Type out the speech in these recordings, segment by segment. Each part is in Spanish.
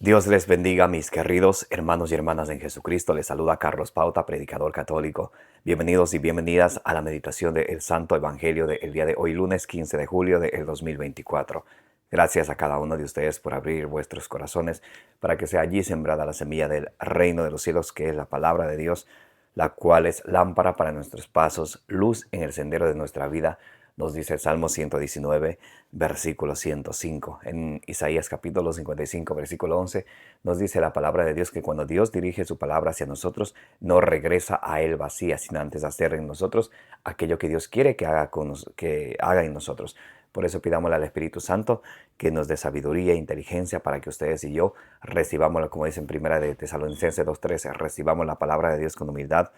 Dios les bendiga, mis queridos hermanos y hermanas en Jesucristo. Les saluda Carlos Pauta, predicador católico. Bienvenidos y bienvenidas a la meditación del Santo Evangelio del día de hoy, lunes 15 de julio del 2024. Gracias a cada uno de ustedes por abrir vuestros corazones para que sea allí sembrada la semilla del reino de los cielos, que es la palabra de Dios, la cual es lámpara para nuestros pasos, luz en el sendero de nuestra vida. Nos dice el Salmo 119, versículo 105. En Isaías capítulo 55, versículo 11, nos dice la palabra de Dios que cuando Dios dirige su palabra hacia nosotros, no regresa a Él vacía, sino antes hacer en nosotros aquello que Dios quiere que haga en nosotros. Por eso pidámosle al Espíritu Santo que nos dé sabiduría e inteligencia para que ustedes y yo recibamos, como dice en primera de Tesalonicenses 2:13, recibamos la palabra de Dios con humildad,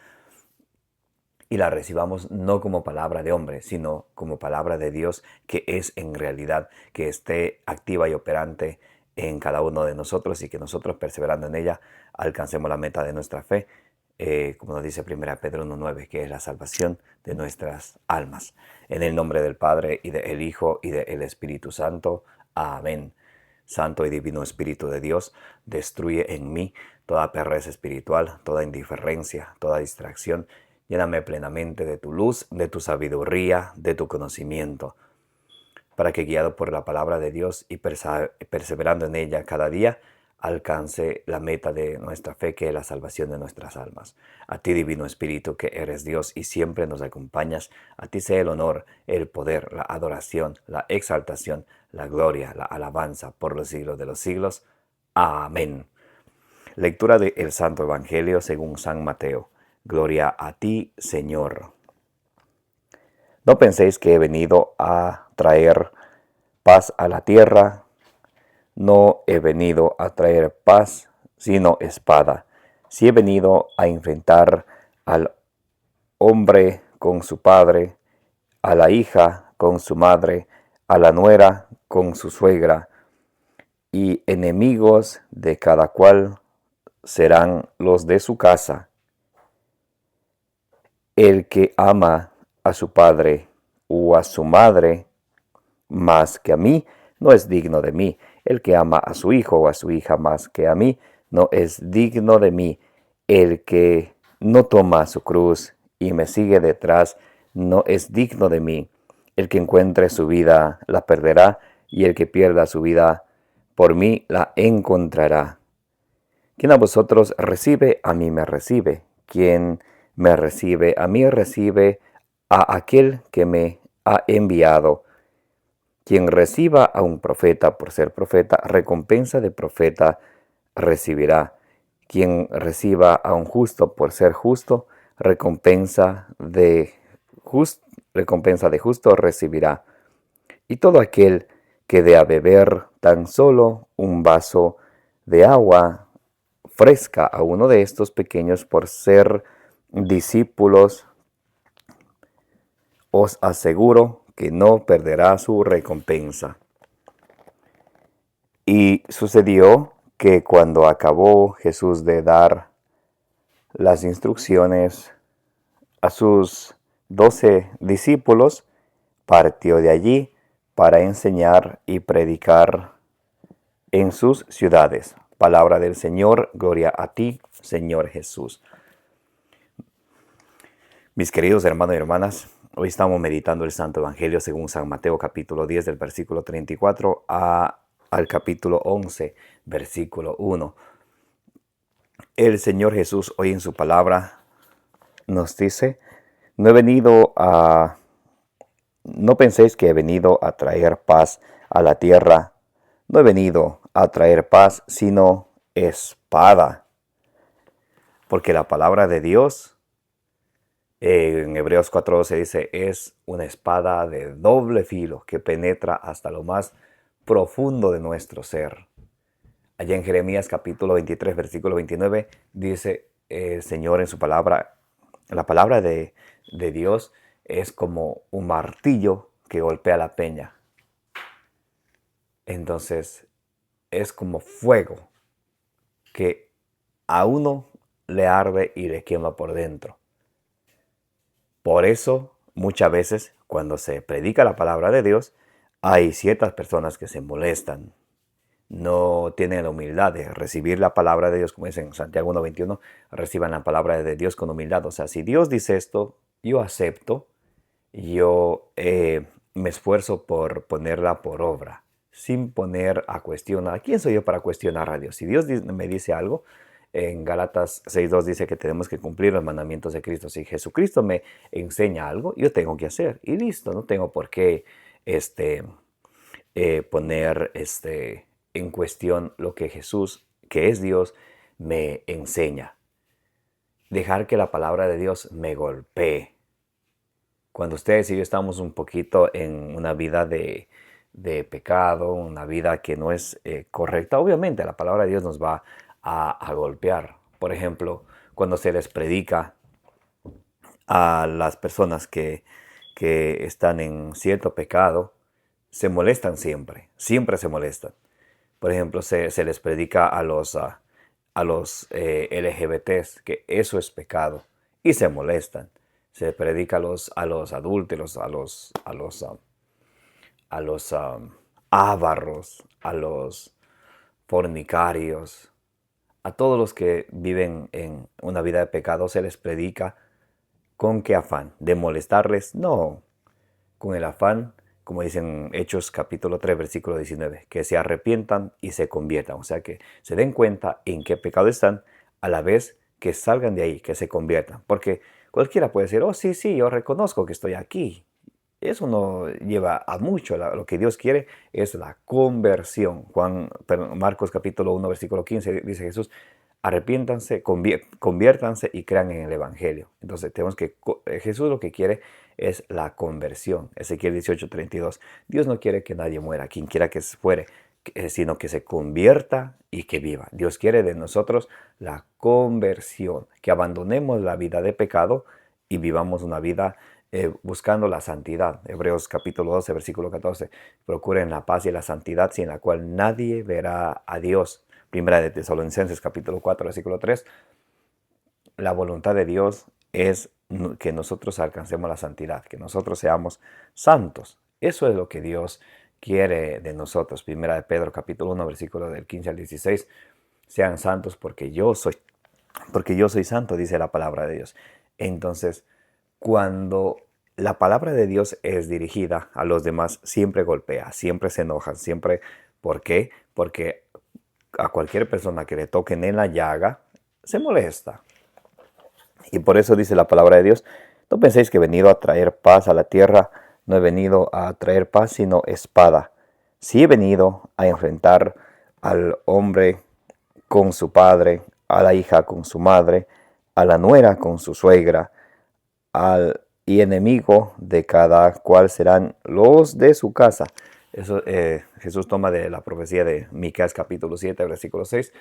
y la recibamos no como palabra de hombre, sino como palabra de Dios, que es en realidad, que esté activa y operante en cada uno de nosotros, y que nosotros, perseverando en ella, alcancemos la meta de nuestra fe, como nos dice 1 Pedro 1:9, que es la salvación de nuestras almas. En el nombre del Padre, y del Hijo, y del Espíritu Santo. Amén. Santo y divino Espíritu de Dios, destruye en mí toda pereza espiritual, toda indiferencia, toda distracción. Lléname plenamente de tu luz, de tu sabiduría, de tu conocimiento, para que, guiado por la palabra de Dios y perseverando en ella cada día, alcance la meta de nuestra fe, que es la salvación de nuestras almas. A ti, Divino Espíritu, que eres Dios y siempre nos acompañas, a ti sea el honor, el poder, la adoración, la exaltación, la gloria, la alabanza por los siglos de los siglos. Amén. Lectura del Santo Evangelio según San Mateo. Gloria a ti, Señor. No penséis que he venido a traer paz a la tierra. No he venido a traer paz, sino espada. Si he venido a enfrentar al hombre con su padre, a la hija con su madre, a la nuera con su suegra, y enemigos de cada cual serán los de su casa. El que ama a su padre o a su madre más que a mí, no es digno de mí. El que ama a su hijo o a su hija más que a mí, no es digno de mí. El que no toma su cruz y me sigue detrás, no es digno de mí. El que encuentre su vida la perderá, y el que pierda su vida por mí la encontrará. Quien a vosotros recibe, a mí me recibe. Quien me recibe, a mí recibe a aquel que me ha enviado. Quien reciba a un profeta por ser profeta, recompensa de profeta recibirá. Quien reciba a un justo por ser justo, recompensa de justo recibirá. Y todo aquel que dé a beber tan solo un vaso de agua fresca a uno de estos pequeños por ser discípulos, os aseguro que no perderá su recompensa. Y sucedió que cuando acabó Jesús de dar las instrucciones a sus 12 discípulos, partió de allí para enseñar y predicar en sus ciudades. Palabra del Señor, gloria a ti, Señor Jesús. Mis queridos hermanos y hermanas, hoy estamos meditando el Santo Evangelio según San Mateo capítulo 10 del versículo 34 al capítulo 11, versículo 1. El Señor Jesús hoy en su palabra nos dice: no penséis que he venido a traer paz a la tierra. No he venido a traer paz, sino espada. Porque la palabra de Dios, en Hebreos 4:12 dice, es una espada de doble filo que penetra hasta lo más profundo de nuestro ser. Allá en Jeremías capítulo 23, versículo 29, dice el Señor en su palabra, la palabra de Dios es como un martillo que golpea la peña. Entonces, es como fuego que a uno le arde y le quema por dentro. Por eso, muchas veces, cuando se predica la palabra de Dios, hay ciertas personas que se molestan. no tienen la humildad de recibir la palabra de Dios, como dice en Santiago 1:21, reciban la palabra de Dios con humildad. O sea, si Dios dice esto, yo acepto, yo me esfuerzo por ponerla por obra, sin poner a cuestionar. ¿Quién soy yo para cuestionar a Dios? Si Dios me dice algo, en Gálatas 6:2 dice que tenemos que cumplir los mandamientos de Cristo. Si Jesucristo me enseña algo, yo tengo que hacer. Y listo, no tengo por qué poner en cuestión lo que Jesús, que es Dios, me enseña. Dejar que la palabra de Dios me golpee. Cuando ustedes y yo estamos un poquito en una vida de pecado, una vida que no es correcta, obviamente la palabra de Dios nos va a golpear. Por ejemplo, cuando se les predica a las personas que están en cierto pecado, se molestan siempre, siempre se molestan. Por ejemplo, se les predica a los LGBTs que eso es pecado y se molestan. Se predica a los adúlteros, a los ávaros, a los fornicarios, a todos los que viven en una vida de pecado se les predica. ¿Con qué afán? ¿De molestarles? No, con el afán, como dicen Hechos capítulo 3, versículo 19, que se arrepientan y se conviertan. O sea, que se den cuenta en qué pecado están, a la vez que salgan de ahí, que se conviertan. Porque cualquiera puede decir, oh, sí, sí, yo reconozco que estoy aquí. Eso no lleva a mucho. Lo que Dios quiere es la conversión. Marcos capítulo 1, versículo 15, dice Jesús, arrepiéntanse, conviértanse y crean en el Evangelio. Entonces Jesús lo que quiere es la conversión. Ezequiel 18:32. Dios no quiere que nadie muera, quien quiera que se fuere, sino que se convierta y que viva. Dios quiere de nosotros la conversión, que abandonemos la vida de pecado y vivamos una vida buscando la santidad. Hebreos capítulo 12, versículo 14. Procuren la paz y la santidad sin la cual nadie verá a Dios. Primera de Tesalonicenses capítulo 4, versículo 3. La voluntad de Dios es que nosotros alcancemos la santidad, que nosotros seamos santos. Eso es lo que Dios quiere de nosotros. Primera de Pedro capítulo 1, versículo del 15 al 16. Sean santos porque yo soy santo, dice la palabra de Dios. Entonces, cuando la palabra de Dios es dirigida a los demás, siempre golpea, siempre se enojan, siempre. ¿Por qué? Porque a cualquier persona que le toquen en la llaga, se molesta. Y por eso dice la palabra de Dios, no penséis que he venido a traer paz a la tierra, no he venido a traer paz, sino espada. Sí he venido a enfrentar al hombre con su padre, a la hija con su madre, a la nuera con su suegra, y enemigo de cada cual serán los de su casa. Eso Jesús toma de la profecía de Miqueas capítulo 7, versículo 6,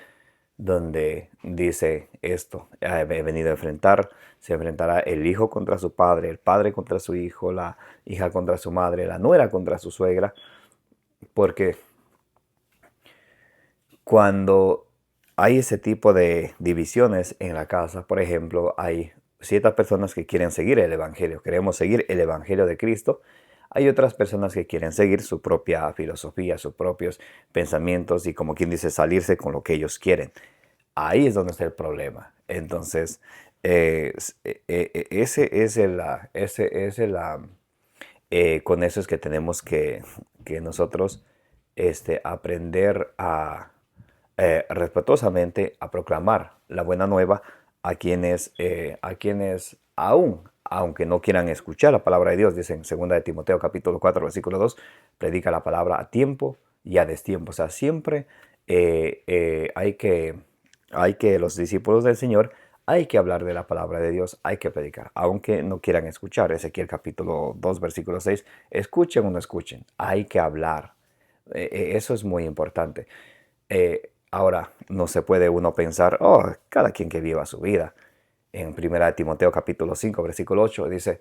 donde dice esto: he venido a enfrentar, se enfrentará el hijo contra su padre, el padre contra su hijo, la hija contra su madre, la nuera contra su suegra, porque cuando hay ese tipo de divisiones en la casa, por ejemplo, hay ciertas personas que quieren seguir el Evangelio, queremos seguir el Evangelio de Cristo. Hay otras personas que quieren seguir su propia filosofía, sus propios pensamientos y, como quien dice, salirse con lo que ellos quieren. Ahí es donde está el problema. Entonces, con eso es que tenemos que nosotros aprender respetuosamente a proclamar la buena nueva a quienes aunque no quieran escuchar la palabra de Dios. Dice en 2 de Timoteo capítulo 4, versículo 2, predica la palabra a tiempo y a destiempo. O sea, siempre hay que los discípulos del Señor, hay que hablar de la palabra de Dios, hay que predicar, aunque no quieran escuchar. Ezequiel capítulo 2, versículo 6, escuchen o no escuchen, hay que hablar. Eso es muy importante. Ahora, no se puede uno pensar, oh, cada quien que viva su vida. En 1 Timoteo capítulo 5, versículo 8, dice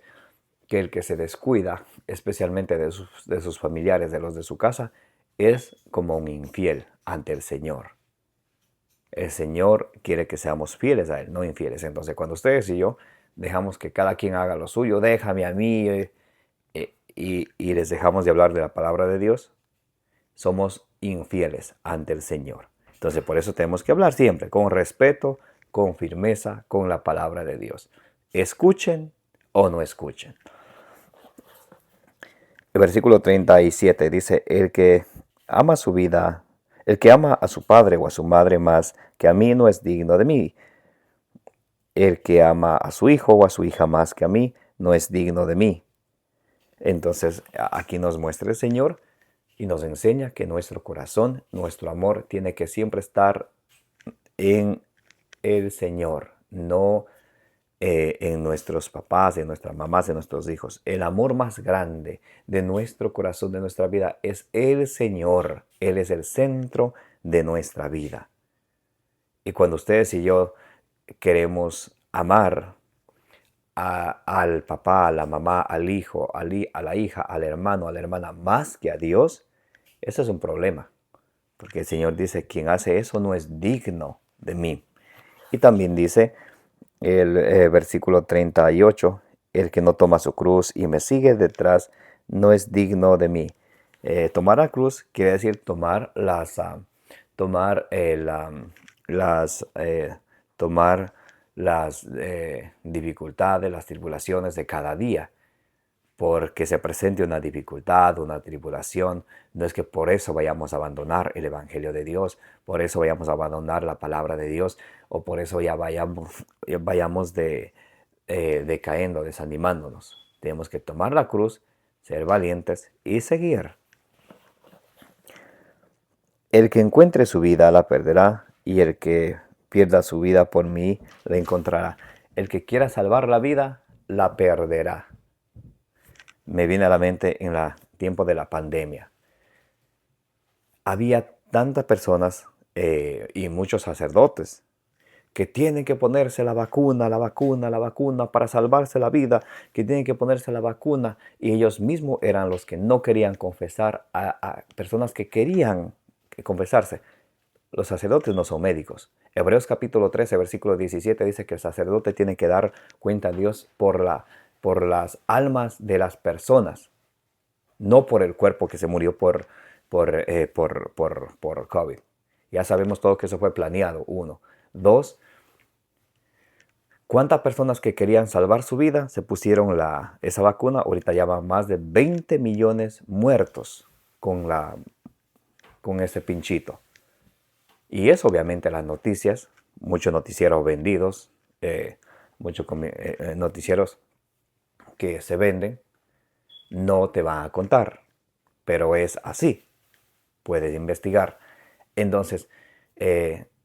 que el que se descuida, especialmente de sus familiares, de los de su casa, es como un infiel ante el Señor. El Señor quiere que seamos fieles a Él, no infieles. Entonces, cuando ustedes y yo dejamos que cada quien haga lo suyo, déjame a mí, y les dejamos de hablar de la palabra de Dios, somos infieles ante el Señor. Entonces, por eso tenemos que hablar siempre con respeto, con firmeza, con la palabra de Dios. Escuchen o no escuchen. El versículo 37 dice, el que ama a su padre o a su madre más que a mí no es digno de mí. El que ama a su hijo o a su hija más que a mí no es digno de mí. Entonces, aquí nos muestra el Señor y nos enseña que nuestro corazón, nuestro amor, tiene que siempre estar en el Señor, no en nuestros papás, en nuestras mamás, en nuestros hijos. El amor más grande de nuestro corazón, de nuestra vida, es el Señor. Él es el centro de nuestra vida. Y cuando ustedes y yo queremos amar al papá, a la mamá, al hijo, a la hija, al hermano, a la hermana, más que a Dios, eso es un problema. Porque el Señor dice, quien hace eso no es digno de mí. Y también dice el versículo 38, el que no toma su cruz y me sigue detrás no es digno de mí. Tomar la cruz quiere decir tomar las dificultades, las tribulaciones de cada día. Porque se presente una dificultad, una tribulación, no es que por eso vayamos a abandonar el Evangelio de Dios, por eso vayamos a abandonar la palabra de Dios, o por eso ya vayamos decayendo, desanimándonos. Tenemos que tomar la cruz, ser valientes y seguir. El que encuentre su vida la perderá, y el que pierda su vida por mí la encontrará. El que quiera salvar la vida la perderá. Me viene a la mente en el tiempo de la pandemia. Había tantas personas y muchos sacerdotes que tienen que ponerse la vacuna para salvarse la vida, que tienen que ponerse la vacuna, y ellos mismos eran los que no querían confesar a personas que querían confesarse. Los sacerdotes no son médicos. Hebreos capítulo 13, versículo 17 dice que el sacerdote tiene que dar cuenta a Dios por las almas de las personas, no por el cuerpo que se murió por COVID. Ya sabemos todo que eso fue planeado, 1. 2, ¿cuántas personas que querían salvar su vida se pusieron esa vacuna? Ahorita ya van más de 20 millones muertos con ese pinchito. Y eso obviamente las noticias, muchos noticieros vendidos, muchos noticieros que se venden, no te van a contar, pero es así, puedes investigar. Entonces,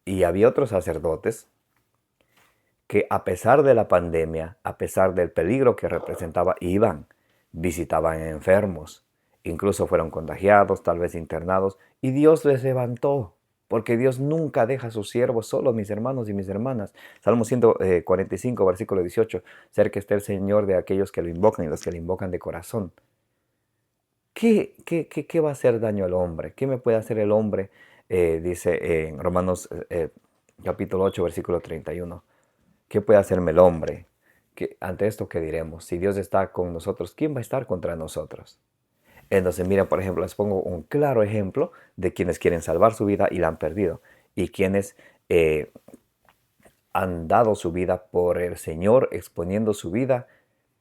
y había otros sacerdotes que a pesar de la pandemia, a pesar del peligro que representaba, iban, visitaban enfermos, incluso fueron contagiados, tal vez internados, y Dios les levantó. Porque Dios nunca deja a sus siervos solos, mis hermanos y mis hermanas. Salmo 145, versículo 18. Cerca está el Señor de aquellos que lo invocan y los que lo invocan de corazón. ¿Qué va a hacer daño al hombre? ¿Qué me puede hacer el hombre? Dice en Romanos capítulo 8, versículo 31. ¿Qué puede hacerme el hombre? Ante esto, ¿qué diremos? Si Dios está con nosotros, ¿quién va a estar contra nosotros? Entonces, miren, por ejemplo, les pongo un claro ejemplo de quienes quieren salvar su vida y la han perdido. Y quienes han dado su vida por el Señor, exponiendo su vida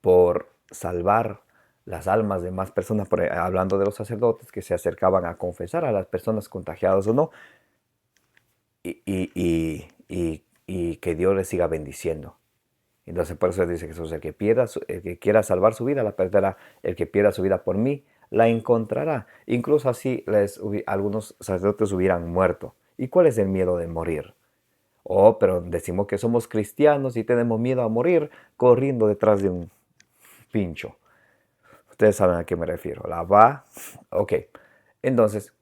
por salvar las almas de más personas, hablando de los sacerdotes que se acercaban a confesar a las personas contagiadas o no, y que Dios les siga bendiciendo. Entonces por eso dice Jesús, el que quiera salvar su vida la perderá, el que pierda su vida por mí la encontrará. Incluso así algunos sacerdotes hubieran muerto. ¿Y cuál es el miedo de morir? Oh, pero decimos que somos cristianos y tenemos miedo a morir corriendo detrás de un pincho. Ustedes saben a qué me refiero. Ok. Entonces,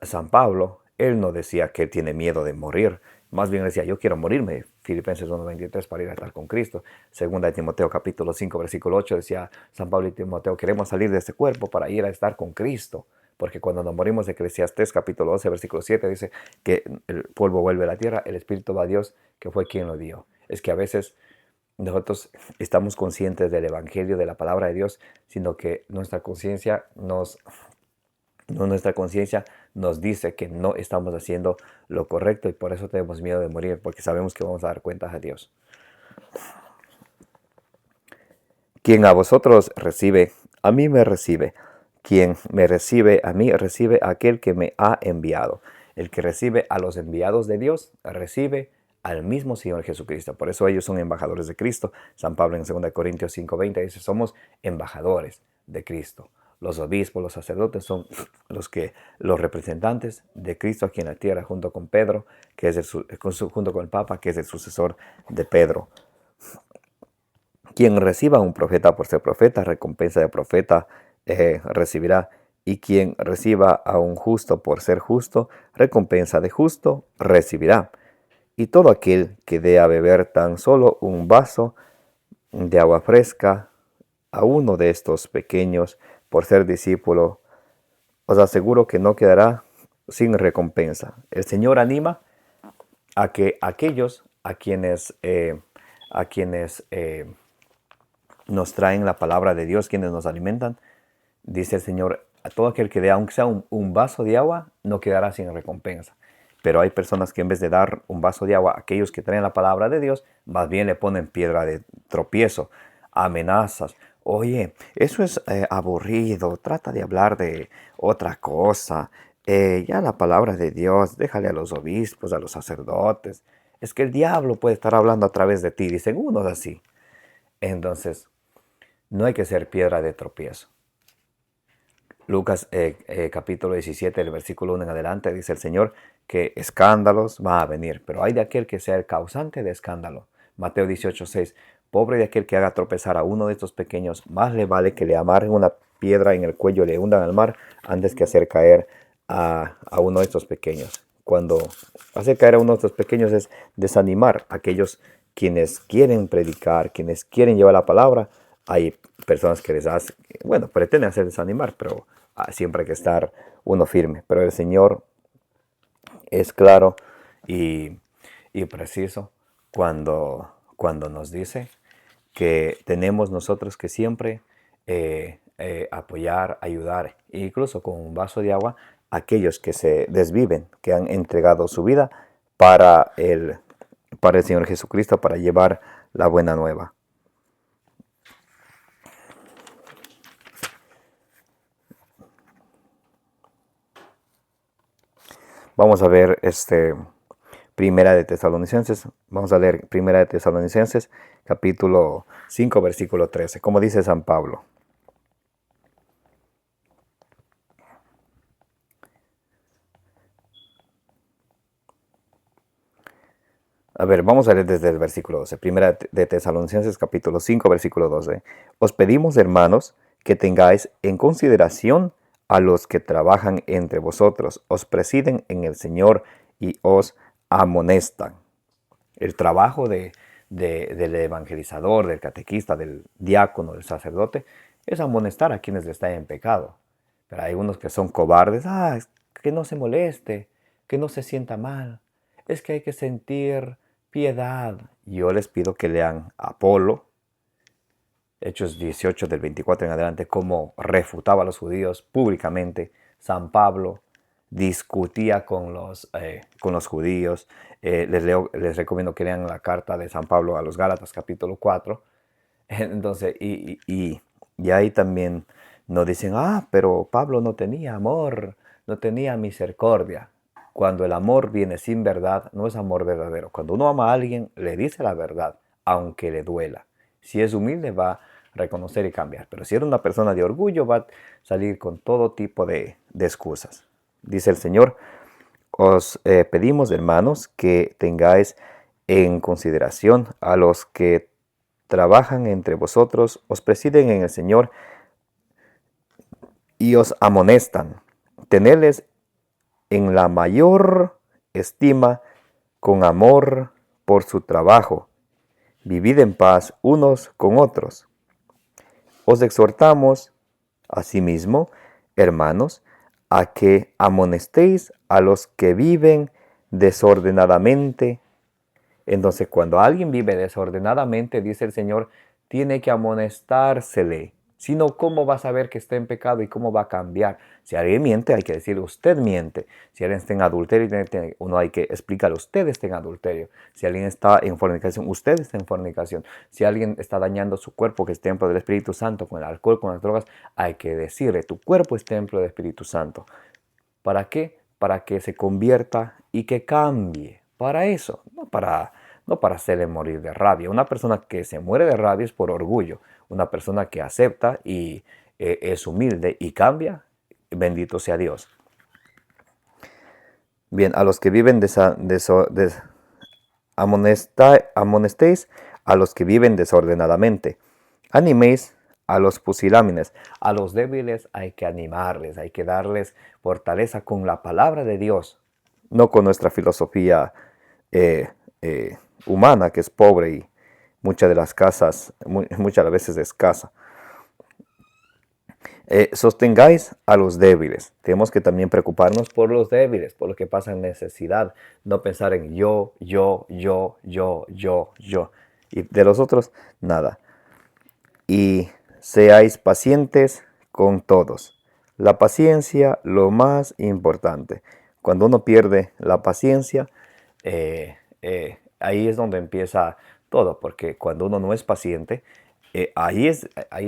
San Pablo, él no decía que tiene miedo de morir. Más bien decía, yo quiero morirme. Filipenses 1:23 para ir a estar con Cristo. Segunda de Timoteo capítulo 5 versículo 8 decía San Pablo y Timoteo, queremos salir de este cuerpo para ir a estar con Cristo. Porque cuando nos morimos, Eclesiastés capítulo 12 versículo 7 dice que el polvo vuelve a la tierra, el espíritu va a Dios, que fue quien lo dio. Es que a veces nosotros estamos conscientes del evangelio, de la palabra de Dios, sino que nuestra conciencia nos No, nuestra conciencia nos dice que no estamos haciendo lo correcto y por eso tenemos miedo de morir, porque sabemos que vamos a dar cuentas a Dios. Quien a vosotros recibe, a mí me recibe. Quien me recibe, a mí recibe a aquel que me ha enviado. El que recibe a los enviados de Dios, recibe al mismo Señor Jesucristo. Por eso ellos son embajadores de Cristo. San Pablo en 2 Corintios 5:20 dice, somos embajadores de Cristo. Los obispos, los sacerdotes son los representantes de Cristo aquí en la tierra, junto con Pedro, junto con el Papa, que es el sucesor de Pedro. Quien reciba a un profeta por ser profeta, recompensa de profeta recibirá. Y quien reciba a un justo por ser justo, recompensa de justo recibirá. Y todo aquel que dé a beber tan solo un vaso de agua fresca a uno de estos pequeños por ser discípulo, os aseguro que no quedará sin recompensa. El Señor anima a que aquellos a quienes nos traen la palabra de Dios, quienes nos alimentan, dice el Señor, a todo aquel que dé, aunque sea un vaso de agua, no quedará sin recompensa. Pero hay personas que en vez de dar un vaso de agua a aquellos que traen la palabra de Dios, más bien le ponen piedra de tropiezo, amenazas. Oye, eso es aburrido, trata de hablar de otra cosa. Ya la palabra de Dios, déjale a los obispos, a los sacerdotes. Es que el diablo puede estar hablando a través de ti, dicen unos así. Entonces, no hay que ser piedra de tropiezo. Lucas capítulo 17, el versículo 1 en adelante, dice el Señor que escándalos va a venir, pero hay de aquel que sea el causante de escándalo. Mateo 18:6, pobre de aquel que haga tropezar a uno de estos pequeños, más le vale que le amarren una piedra en el cuello y le hundan al mar antes que hacer caer a uno de estos pequeños. Cuando hacer caer a uno de estos pequeños es desanimar a aquellos quienes quieren predicar, quienes quieren llevar la palabra. Hay personas que pretenden hacer desanimar, pero siempre hay que estar uno firme. Pero el Señor es claro y preciso cuando nos dice que tenemos nosotros que siempre apoyar, ayudar, incluso con un vaso de agua, a aquellos que se desviven, que han entregado su vida para el Señor Jesucristo, para llevar la buena nueva. Vamos a ver Primera de Tesalonicenses. Vamos a leer Primera de Tesalonicenses, capítulo 5, versículo 13. Como dice San Pablo. A ver, vamos a leer desde el versículo 12. Primera de Tesalonicenses, capítulo 5, versículo 12. Os pedimos, hermanos, que tengáis en consideración a los que trabajan entre vosotros, os presiden en el Señor y os amonestan. El trabajo del evangelizador, del catequista, del diácono, del sacerdote, es amonestar a quienes están en pecado. Pero hay unos que son cobardes, que no se moleste, que no se sienta mal, es que hay que sentir piedad. Yo les pido que lean Apolo, Hechos 18 del 24 en adelante, cómo refutaba a los judíos públicamente. San Pablo discutía con los judíos. Les recomiendo que lean la carta de San Pablo a los Gálatas, capítulo 4. Entonces, y ahí también nos dicen, pero Pablo no tenía amor, no tenía misericordia. Cuando el amor viene sin verdad, no es amor verdadero. Cuando uno ama a alguien, le dice la verdad, aunque le duela. Si es humilde, va a reconocer y cambiar. Pero si era una persona de orgullo, va a salir con todo tipo de excusas. Dice el Señor, os pedimos, hermanos, que tengáis en consideración a los que trabajan entre vosotros, os presiden en el Señor y os amonestan. Tenedles en la mayor estima, con amor por su trabajo. Vivid en paz unos con otros. Os exhortamos, asimismo, hermanos, a que amonestéis a los que viven desordenadamente. Entonces, cuando alguien vive desordenadamente, dice el Señor, tiene que amonestársele. sino cómo va a saber que está en pecado y cómo va a cambiar. Si alguien miente, hay que decir, usted miente. Si alguien está en adulterio, uno hay que explicar, usted está en adulterio. Si alguien está en fornicación, usted está en fornicación. Si alguien está dañando su cuerpo, que es templo del Espíritu Santo, con el alcohol, con las drogas, hay que decirle, tu cuerpo es templo del Espíritu Santo. ¿Para qué? Para que se convierta y que cambie. Para eso, no para hacerle morir de rabia. Una persona que se muere de rabia es por orgullo. Una persona que acepta y es humilde y cambia, bendito sea Dios. Bien, a los que viven amonestéis a los que viven desordenadamente. Animéis a los pusilánimes. A los débiles hay que animarles, hay que darles fortaleza con la palabra de Dios, no con nuestra filosofía humana, que es pobre y muchas de las veces escasa. Sostengáis a los débiles. Tenemos que también preocuparnos por los débiles, por lo que pasa en necesidad. No pensar en yo. Y de los otros, nada. Y seáis pacientes con todos. La paciencia, lo más importante. Cuando uno pierde la paciencia, ahí es donde empieza todo, porque cuando uno no es paciente, ahí es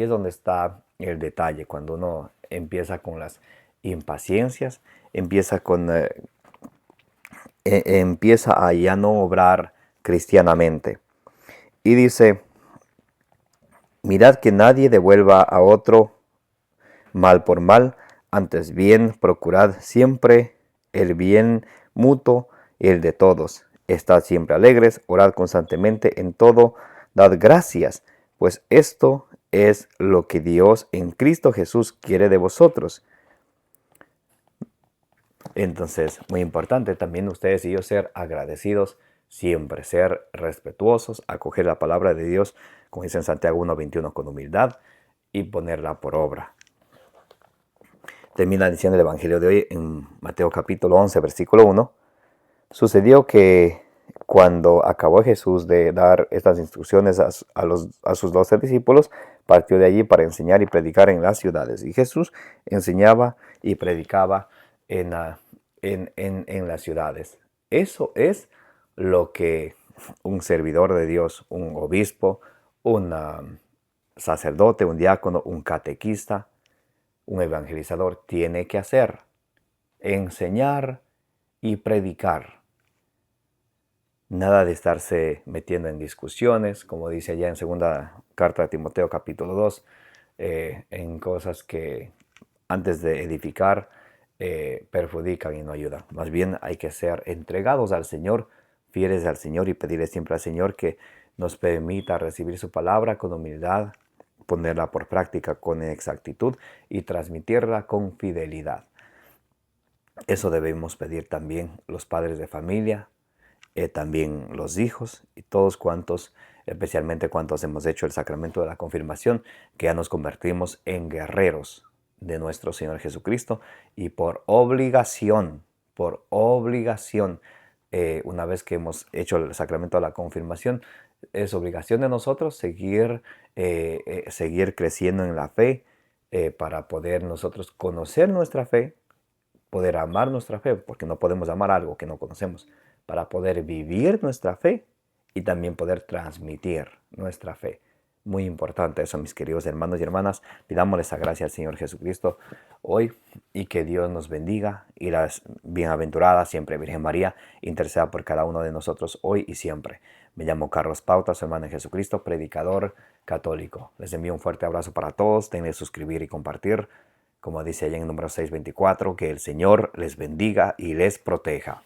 donde está el detalle. Cuando uno empieza con las impaciencias, empieza a ya no obrar cristianamente. Y dice, mirad que nadie devuelva a otro mal por mal, antes bien procurad siempre el bien mutuo y el de todos. Estad siempre alegres, orad constantemente en todo, dad gracias, pues esto es lo que Dios en Cristo Jesús quiere de vosotros. Entonces, muy importante también ustedes y yo ser agradecidos, siempre ser respetuosos, acoger la palabra de Dios, como dice en Santiago 1:21, con humildad y ponerla por obra. Termina diciendo el Evangelio de hoy en Mateo capítulo 11, versículo 1. Sucedió que cuando acabó Jesús de dar estas instrucciones a sus 12 discípulos, partió de allí para enseñar y predicar en las ciudades. Y Jesús enseñaba y predicaba en las ciudades. Eso es lo que un servidor de Dios, un obispo, un sacerdote, un diácono, un catequista, un evangelizador tiene que hacer: enseñar y predicar. Nada de estarse metiendo en discusiones, como dice allá en segunda carta de Timoteo capítulo 2, en cosas que antes de edificar perjudican y no ayudan. Más bien hay que ser entregados al Señor, fieles al Señor, y pedirle siempre al Señor que nos permita recibir su palabra con humildad, ponerla por práctica con exactitud y transmitirla con fidelidad. Eso debemos pedir también los padres de familia, también los hijos y todos cuantos, especialmente cuantos hemos hecho el sacramento de la confirmación, que ya nos convertimos en guerreros de nuestro Señor Jesucristo, y por obligación, una vez que hemos hecho el sacramento de la confirmación, es obligación de nosotros seguir creciendo en la fe, para poder nosotros conocer nuestra fe, poder amar nuestra fe, porque no podemos amar algo que no conocemos, para poder vivir nuestra fe y también poder transmitir nuestra fe. Muy importante eso, mis queridos hermanos y hermanas. Pidámosle esa gracia al Señor Jesucristo hoy, y que Dios nos bendiga, y la bienaventurada siempre Virgen María interceda por cada uno de nosotros hoy y siempre. Me llamo Carlos Pauta, su hermano en Jesucristo, predicador católico. Les envío un fuerte abrazo para todos. Denle suscribir y compartir. Como dice allá en número 624, que el Señor les bendiga y les proteja.